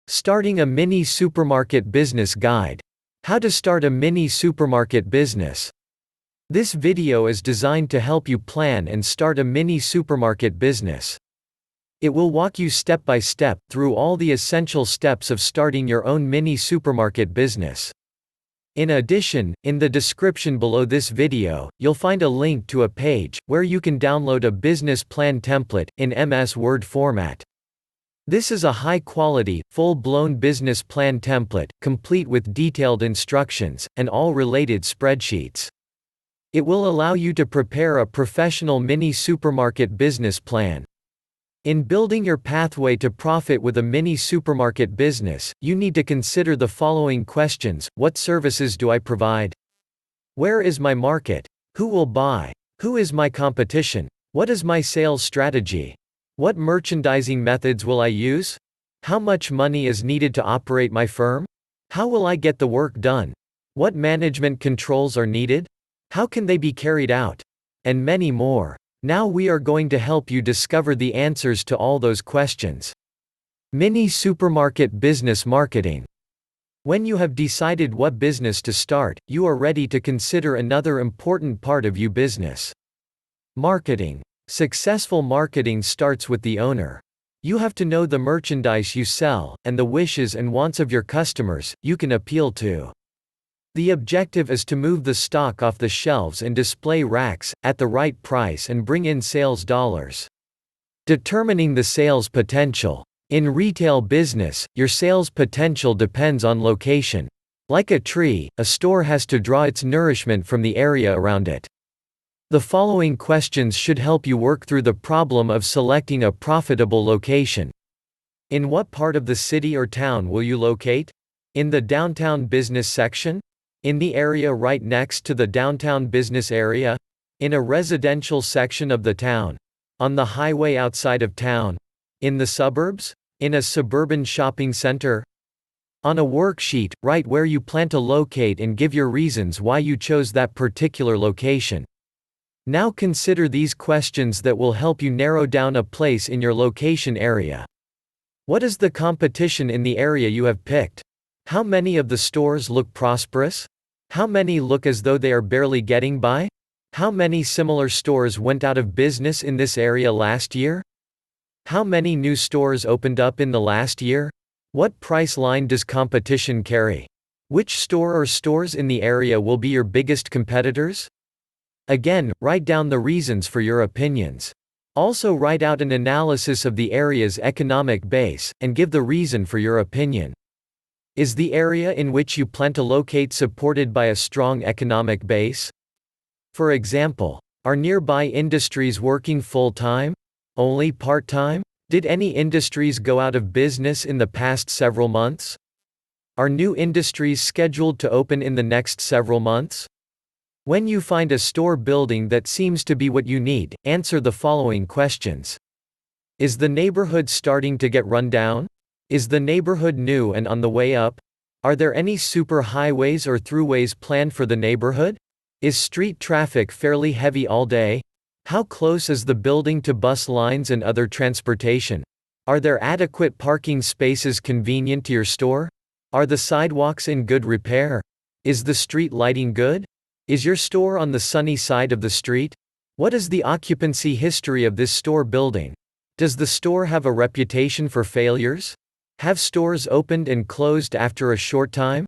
Starting a mini supermarket business guide. How to start a mini supermarket business. This video is designed to help you plan and start a mini supermarket business. It will walk you step by step through all the essential steps of starting your own mini supermarket business. In addition, in the description below this video, you'll find a link to a page where you can download a business plan template in MS Word format. This is a high-quality, full-blown business plan template, complete with detailed instructions and all related spreadsheets. It will allow you to prepare a professional mini supermarket business plan. In building your pathway to profit with a mini supermarket business, you need to consider the following questions: what services do I provide? Where is my market? Who will buy? Who is my competition? What is my sales strategy? What merchandising methods will I use? How much money is needed to operate my firm? How will I get the work done? What management controls are needed? How can they be carried out? And many more. Now we are going to help you discover the answers to all those questions. Mini supermarket business marketing. When you have decided what business to start, you are ready to consider another important part of your business. Marketing. Successful marketing starts with the owner. You have to know the merchandise you sell, and the wishes and wants of your customers you can appeal to. The objective is to move the stock off the shelves and display racks, at the right price and bring in sales dollars. Determining the sales potential. In retail business, your sales potential depends on location. Like a tree, a store has to draw its nourishment from the area around it. The following questions should help you work through the problem of selecting a profitable location. In what part of the city or town will you locate? In the downtown business section? In the area right next to the downtown business area? In a residential section of the town? On the highway outside of town? In the suburbs? In a suburban shopping center? On a worksheet, write where you plan to locate and give your reasons why you chose that particular location. Now consider these questions that will help you narrow down a place in your location area. What is the competition in the area you have picked? How many of the stores look prosperous? How many look as though they are barely getting by? How many similar stores went out of business in this area last year? How many new stores opened up in the last year? What price line does competition carry? Which store or stores in the area will be your biggest competitors? Again, write down the reasons for your opinions. Also write out an analysis of the area's economic base, and give the reason for your opinion. Is the area in which you plan to locate supported by a strong economic base? For example, are nearby industries working full-time? Only part-time? Did any industries go out of business in the past several months? Are new industries scheduled to open in the next several months? When you find a store building that seems to be what you need, answer the following questions. Is the neighborhood starting to get run down? Is the neighborhood new and on the way up? Are there any super highways or throughways planned for the neighborhood? Is street traffic fairly heavy all day? How close is the building to bus lines and other transportation? Are there adequate parking spaces convenient to your store? Are the sidewalks in good repair? Is the street lighting good? Is your store on the sunny side of the street? What is the occupancy history of this store building? Does the store have a reputation for failures? Have stores opened and closed after a short time?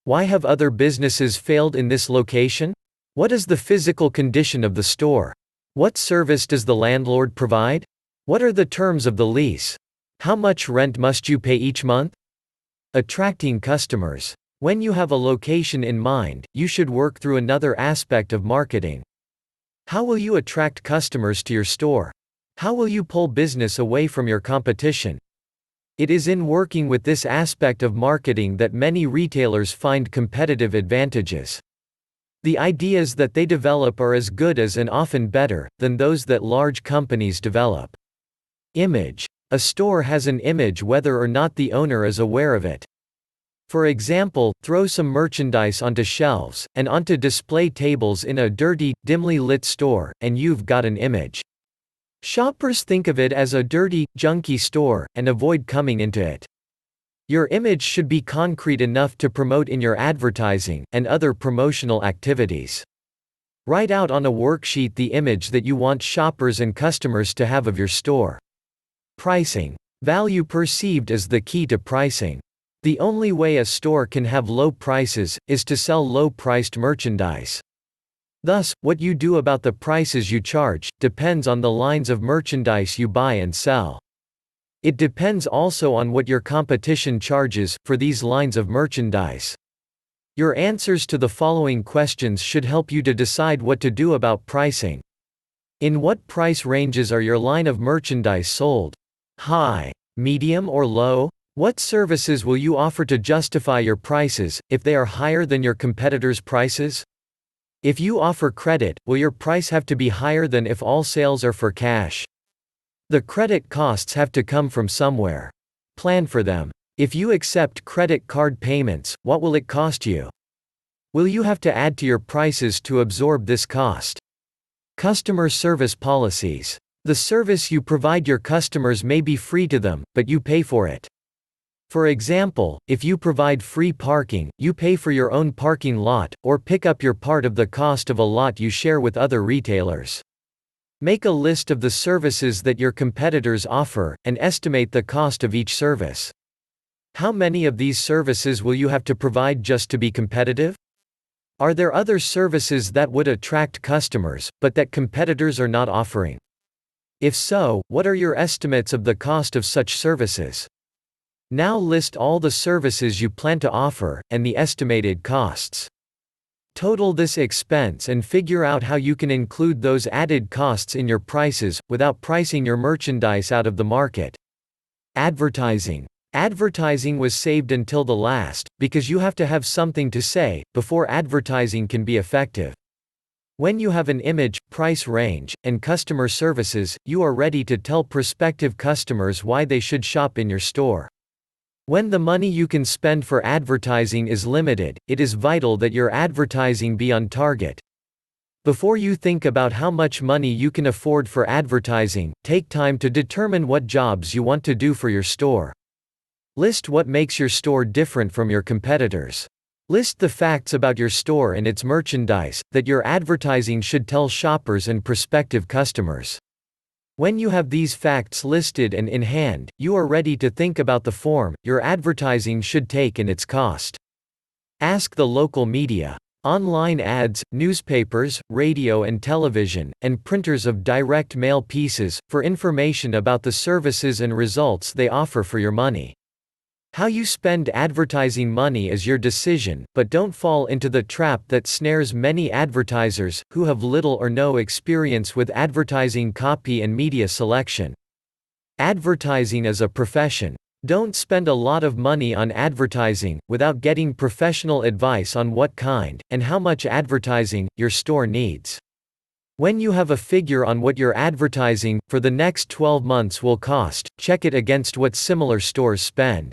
Why have other businesses failed in this location? What is the physical condition of the store? What service does the landlord provide? What are the terms of the lease? How much rent must you pay each month? Attracting customers. When you have a location in mind, you should work through another aspect of marketing. How will you attract customers to your store? How will you pull business away from your competition? It is in working with this aspect of marketing that many retailers find competitive advantages. The ideas that they develop are as good as and often better than those that large companies develop. Image. A store has an image whether or not the owner is aware of it. For example, throw some merchandise onto shelves, and onto display tables in a dirty, dimly lit store, and you've got an image. Shoppers think of it as a dirty, junky store, and avoid coming into it. Your image should be concrete enough to promote in your advertising, and other promotional activities. Write out on a worksheet the image that you want shoppers and customers to have of your store. Pricing. Value perceived is the key to pricing. The only way a store can have low prices is to sell low-priced merchandise. Thus, what you do about the prices you charge depends on the lines of merchandise you buy and sell. It depends also on what your competition charges for these lines of merchandise. Your answers to the following questions should help you to decide what to do about pricing. In what price ranges are your line of merchandise sold? High, medium, or low? What services will you offer to justify your prices, if they are higher than your competitors' prices? If you offer credit, will your price have to be higher than if all sales are for cash? The credit costs have to come from somewhere. Plan for them. If you accept credit card payments, what will it cost you? Will you have to add to your prices to absorb this cost? Customer service policies. The service you provide your customers may be free to them, but you pay for it. For example, if you provide free parking, you pay for your own parking lot, or pick up your part of the cost of a lot you share with other retailers. Make a list of the services that your competitors offer, and estimate the cost of each service. How many of these services will you have to provide just to be competitive? Are there other services that would attract customers, but that competitors are not offering? If so, what are your estimates of the cost of such services? Now list all the services you plan to offer, and the estimated costs. Total this expense and figure out how you can include those added costs in your prices, without pricing your merchandise out of the market. Advertising. Advertising was saved until the last, because you have to have something to say, before advertising can be effective. When you have an image, price range, and customer services, you are ready to tell prospective customers why they should shop in your store. When the money you can spend for advertising is limited, it is vital that your advertising be on target. Before you think about how much money you can afford for advertising, take time to determine what jobs you want to do for your store. List what makes your store different from your competitors. List the facts about your store and its merchandise that your advertising should tell shoppers and prospective customers. When you have these facts listed and in hand, you are ready to think about the form your advertising should take and its cost. Ask the local media. Online ads, newspapers, radio and television, and printers of direct mail pieces, for information about the services and results they offer for your money. How you spend advertising money is your decision, but don't fall into the trap that snares many advertisers, who have little or no experience with advertising copy and media selection. Advertising is a profession. Don't spend a lot of money on advertising, without getting professional advice on what kind, and how much advertising, your store needs. When you have a figure on what your advertising, for the next 12 months will cost, check it against what similar stores spend.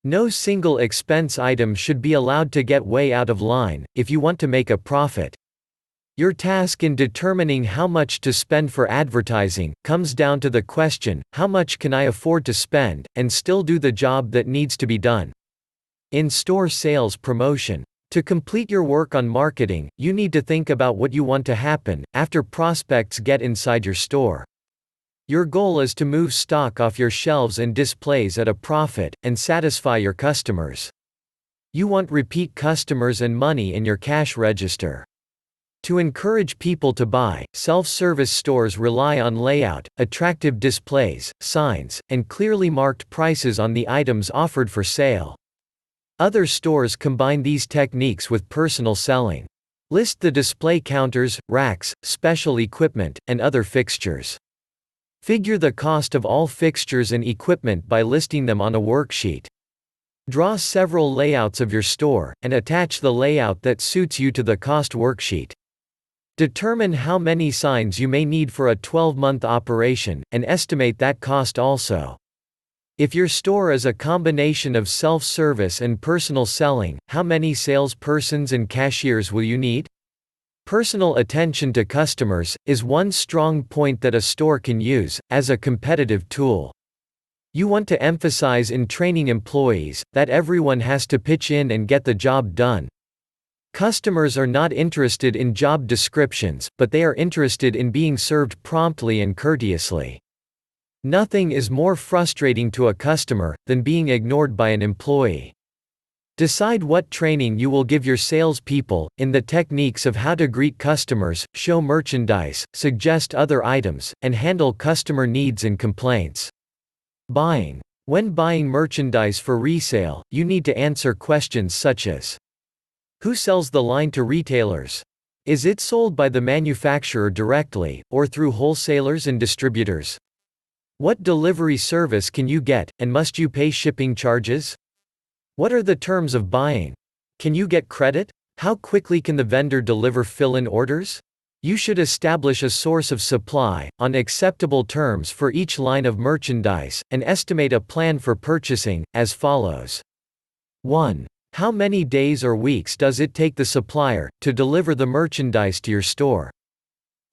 No single expense item should be allowed to get way out of line, if you want to make a profit. Your task in determining how much to spend for advertising comes down to the question, how much can I afford to spend, and still do the job that needs to be done? In-store sales promotion. To complete your work on marketing, you need to think about what you want to happen after prospects get inside your store. Your goal is to move stock off your shelves and displays at a profit, and satisfy your customers. You want repeat customers and money in your cash register. To encourage people to buy, self-service stores rely on layout, attractive displays, signs, and clearly marked prices on the items offered for sale. Other stores combine these techniques with personal selling. List the display counters, racks, special equipment, and other fixtures. Figure the cost of all fixtures and equipment by listing them on a worksheet. Draw several layouts of your store, and attach the layout that suits you to the cost worksheet. Determine how many signs you may need for a 12-month operation, and estimate that cost also. If your store is a combination of self-service and personal selling, how many salespersons and cashiers will you need? Personal attention to customers is one strong point that a store can use as a competitive tool. You want to emphasize in training employees that everyone has to pitch in and get the job done. Customers are not interested in job descriptions, but they are interested in being served promptly and courteously. Nothing is more frustrating to a customer than being ignored by an employee. Decide what training you will give your salespeople in the techniques of how to greet customers, show merchandise, suggest other items, and handle customer needs and complaints. Buying. When buying merchandise for resale, you need to answer questions such as: who sells the line to retailers? Is it sold by the manufacturer directly, or through wholesalers and distributors? What delivery service can you get, and must you pay shipping charges? What are the terms of buying? Can you get credit? How quickly can the vendor deliver fill-in orders? You should establish a source of supply, on acceptable terms for each line of merchandise, and estimate a plan for purchasing, as follows. 1. How many days or weeks does it take the supplier to deliver the merchandise to your store?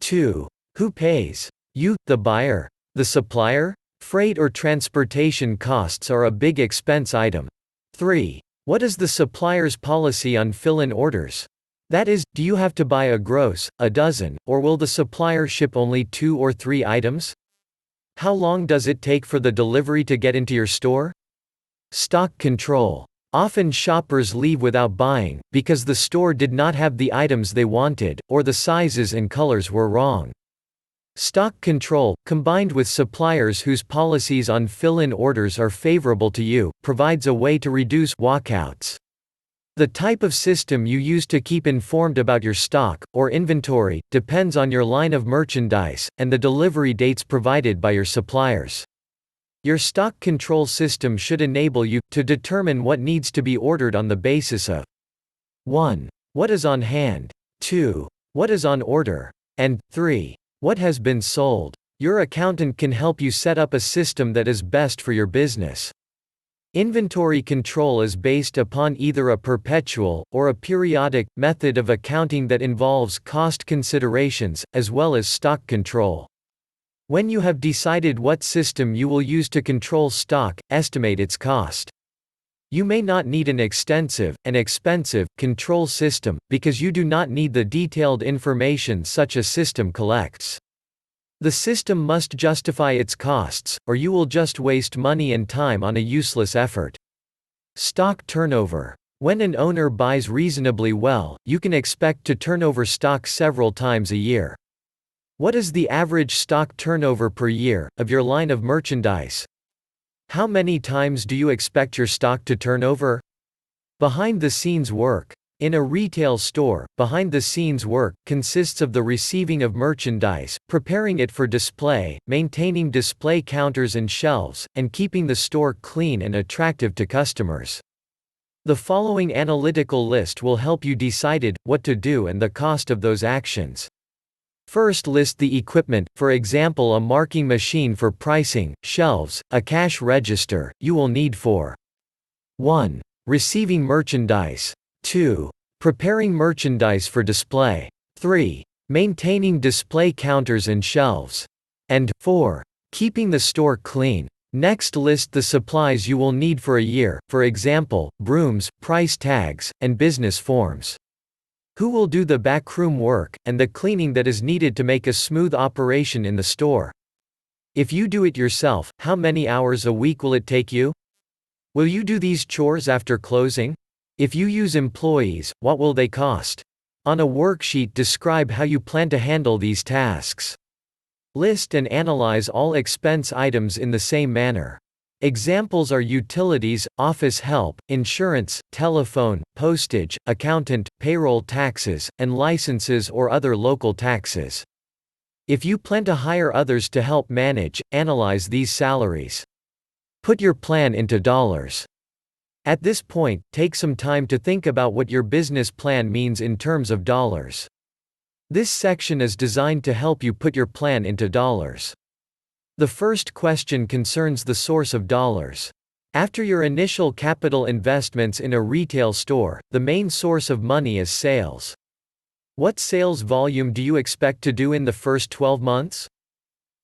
2. Who pays? You, the buyer? The supplier? Freight or transportation costs are a big expense item. 3. What is the supplier's policy on fill-in orders? That is, do you have to buy a gross, a dozen, or will the supplier ship only 2 or 3 items? How long does it take for the delivery to get into your store? Stock control. Often shoppers leave without buying, because the store did not have the items they wanted, or the sizes and colors were wrong. Stock control, combined with suppliers whose policies on fill-in orders are favorable to you, provides a way to reduce walkouts. The type of system you use to keep informed about your stock, or inventory, depends on your line of merchandise, and the delivery dates provided by your suppliers. Your stock control system should enable you to determine what needs to be ordered on the basis of 1. What is on hand, 2. What is on order, and 3. What has been sold. Your accountant can help you set up a system that is best for your business. Inventory control is based upon either a perpetual or a periodic method of accounting that involves cost considerations, as well as stock control. When you have decided what system you will use to control stock, estimate its cost. You may not need an extensive and expensive control system, because you do not need the detailed information such a system collects. The system must justify its costs, or you will just waste money and time on a useless effort. Stock turnover. When an owner buys reasonably well, you can expect to turn over stock several times a year. What is the average stock turnover per year of your line of merchandise? How many times do you expect your stock to turn over? Behind-the-scenes work. In a retail store, behind-the-scenes work consists of the receiving of merchandise, preparing it for display, maintaining display counters and shelves, and keeping the store clean and attractive to customers. The following analytical list will help you decide what to do and the cost of those actions. First, list the equipment, for example a marking machine for pricing, shelves, a cash register, you will need for 1. Receiving merchandise. 2. Preparing merchandise for display. 3. Maintaining display counters and shelves. And 4. Keeping the store clean. Next, list the supplies you will need for a year, for example, brooms, price tags, and business forms. Who will do the backroom work, and the cleaning that is needed to make a smooth operation in the store? If you do it yourself, how many hours a week will it take you? Will you do these chores after closing? If you use employees, what will they cost? On a worksheet, describe how you plan to handle these tasks. List and analyze all expense items in the same manner. Examples are utilities, office help, insurance, telephone, postage, accountant, payroll taxes, and licenses or other local taxes. If you plan to hire others to help manage, analyze these salaries. Put your plan into dollars. At this point, take some time to think about what your business plan means in terms of dollars. This section is designed to help you put your plan into dollars. The first question concerns the source of dollars. After your initial capital investments in a retail store, the main source of money is sales. What sales volume do you expect to do in the first 12 months?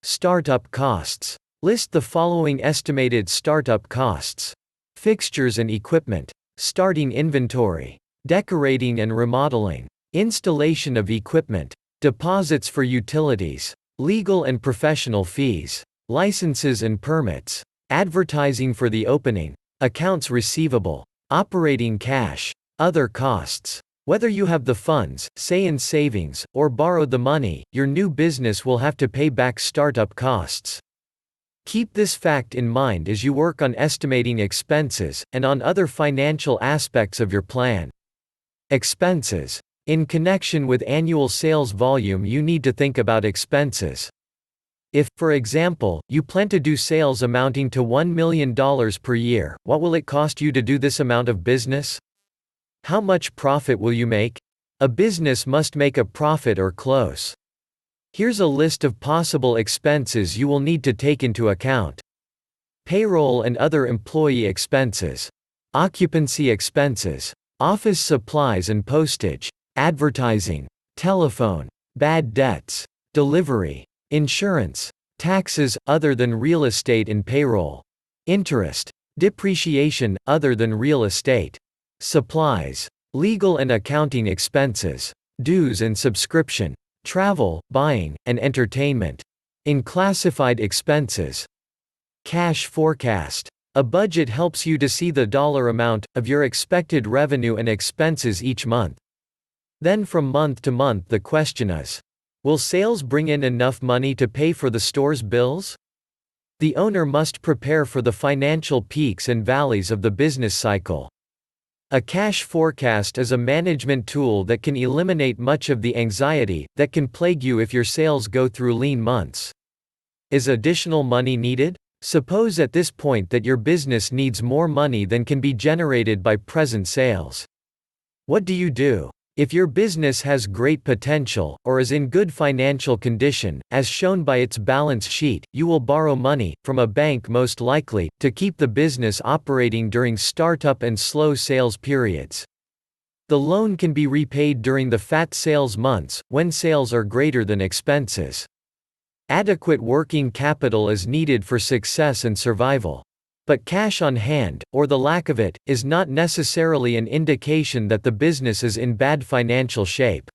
Startup costs. List the following estimated startup costs: fixtures and equipment, starting inventory, decorating and remodeling, installation of equipment, deposits for utilities, legal and professional fees, licenses and permits, advertising for the opening, accounts receivable, operating cash, other costs. Whether you have the funds, say in savings, or borrowed the money, your new business will have to pay back startup costs. Keep this fact in mind as you work on estimating expenses and on other financial aspects of your plan. Expenses. In connection with annual sales volume, you need to think about expenses. If, for example, you plan to do sales amounting to $1 million per year, what will it cost you to do this amount of business? How much profit will you make? A business must make a profit or close. Here's a list of possible expenses you will need to take into account. Payroll and other employee expenses. Occupancy expenses. Office supplies and postage. Advertising. Telephone. Bad debts. Delivery. Insurance. Taxes, other than real estate and payroll. Interest. Depreciation, other than real estate. Supplies. Legal and accounting expenses. Dues and subscription. Travel, buying, and entertainment. In classified expenses. Cash forecast. A budget helps you to see the dollar amount of your expected revenue and expenses each month. Then from month to month the question is, will sales bring in enough money to pay for the store's bills? The owner must prepare for the financial peaks and valleys of the business cycle. A cash forecast is a management tool that can eliminate much of the anxiety that can plague you if your sales go through lean months. Is additional money needed? Suppose at this point that your business needs more money than can be generated by present sales. What do you do? If your business has great potential, or is in good financial condition, as shown by its balance sheet, you will borrow money, from a bank most likely, to keep the business operating during startup and slow sales periods. The loan can be repaid during the fat sales months, when sales are greater than expenses. Adequate working capital is needed for success and survival. But cash on hand, or the lack of it, is not necessarily an indication that the business is in bad financial shape.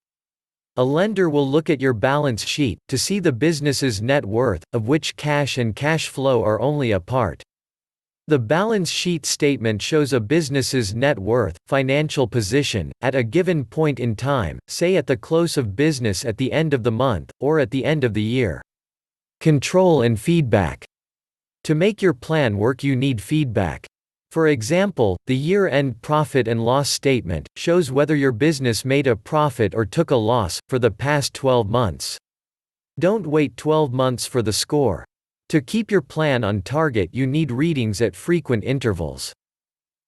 A lender will look at your balance sheet to see the business's net worth, of which cash and cash flow are only a part. The balance sheet statement shows a business's net worth, financial position, at a given point in time, say at the close of business at the end of the month, or at the end of the year. Control and feedback. To make your plan work, you need feedback. For example, the year-end profit and loss statement shows whether your business made a profit or took a loss for the past 12 months. Don't wait 12 months for the score. To keep your plan on target, you need readings at frequent intervals.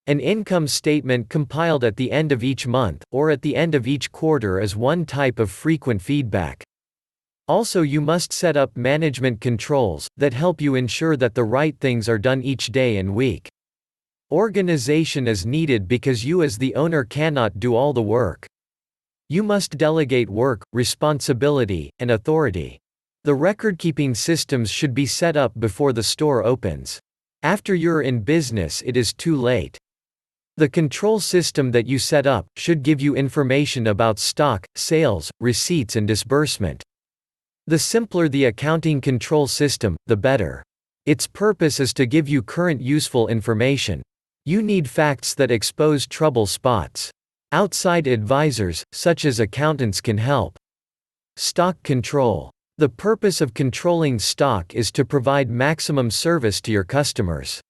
An income statement compiled at the end of each month, or at the end of each quarter, is one type of frequent feedback. Also, you must set up management controls that help you ensure that the right things are done each day and week. Organization is needed because you as the owner cannot do all the work. You must delegate work, responsibility, and authority. The record-keeping systems should be set up before the store opens. After you're in business, it is too late. The control system that you set up should give you information about stock, sales, receipts, and disbursement. The simpler the accounting control system, the better. Its purpose is to give you current useful information. You need facts that expose trouble spots. Outside advisors, such as accountants, can help. Stock control. The purpose of controlling stock is to provide maximum service to your customers.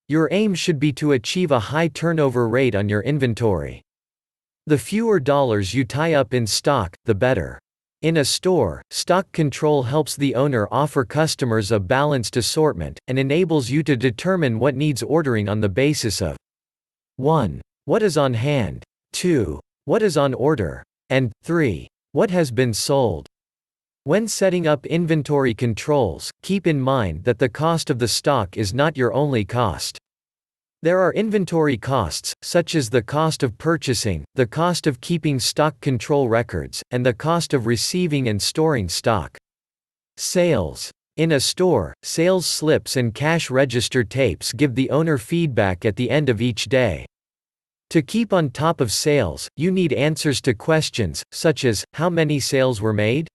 Your aim should be to achieve a high turnover rate on your inventory. The fewer dollars you tie up in stock, the better. In a store, stock control helps the owner offer customers a balanced assortment, and enables you to determine what needs ordering on the basis of 1. What is on hand, 2. What is on order, and 3. What has been sold. When setting up inventory controls, keep in mind that the cost of the stock is not your only cost. There are inventory costs, such as the cost of purchasing, the cost of keeping stock control records, and the cost of receiving and storing stock. Sales. In a store, sales slips and cash register tapes give the owner feedback at the end of each day. To keep on top of sales, you need answers to questions, such as, how many sales were made?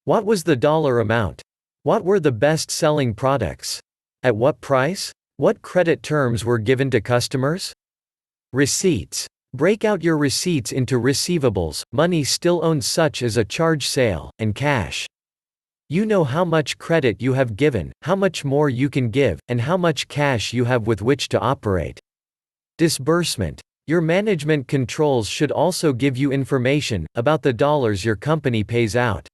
What was the dollar amount? What were the best-selling products? At what price? What credit terms were given to customers? Receipts. Break out your receipts into receivables, money still owned such as a charge sale, and cash. You know how much credit you have given, how much more you can give, and how much cash you have with which to operate. Disbursement. Your management controls should also give you information about the dollars your company pays out.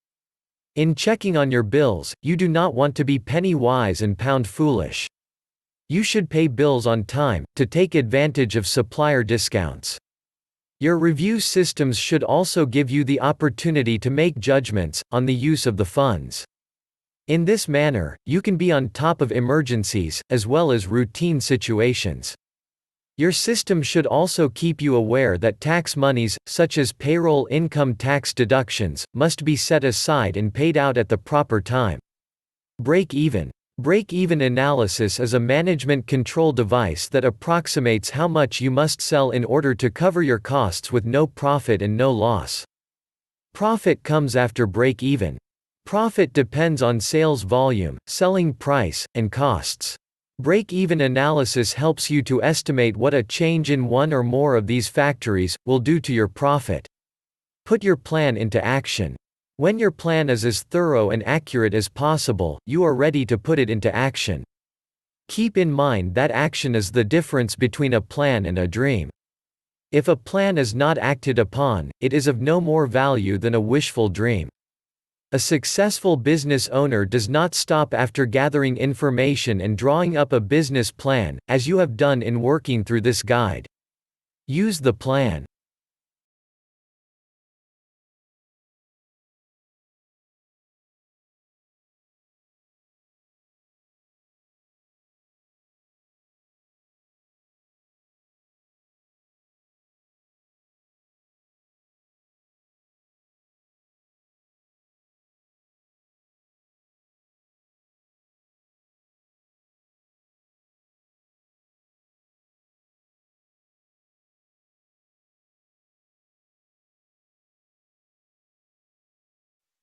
In checking on your bills, you do not want to be penny wise and pound foolish. You should pay bills on time, to take advantage of supplier discounts. Your review systems should also give you the opportunity to make judgments on the use of the funds. In this manner, you can be on top of emergencies, as well as routine situations. Your system should also keep you aware that tax monies, such as payroll income tax deductions, must be set aside and paid out at the proper time. Break-even. Break-even analysis is a management control device that approximates how much you must sell in order to cover your costs with no profit and no loss. Profit comes after break-even. Profit depends on sales volume, selling price, and costs. Break-even analysis helps you to estimate what a change in one or more of these factors will do to your profit. Put your plan into action. When your plan is as thorough and accurate as possible, you are ready to put it into action. Keep in mind that action is the difference between a plan and a dream. If a plan is not acted upon, it is of no more value than a wishful dream. A successful business owner does not stop after gathering information and drawing up a business plan, as you have done in working through this guide. Use the plan.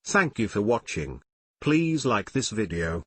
Thank you for watching. Please like this video.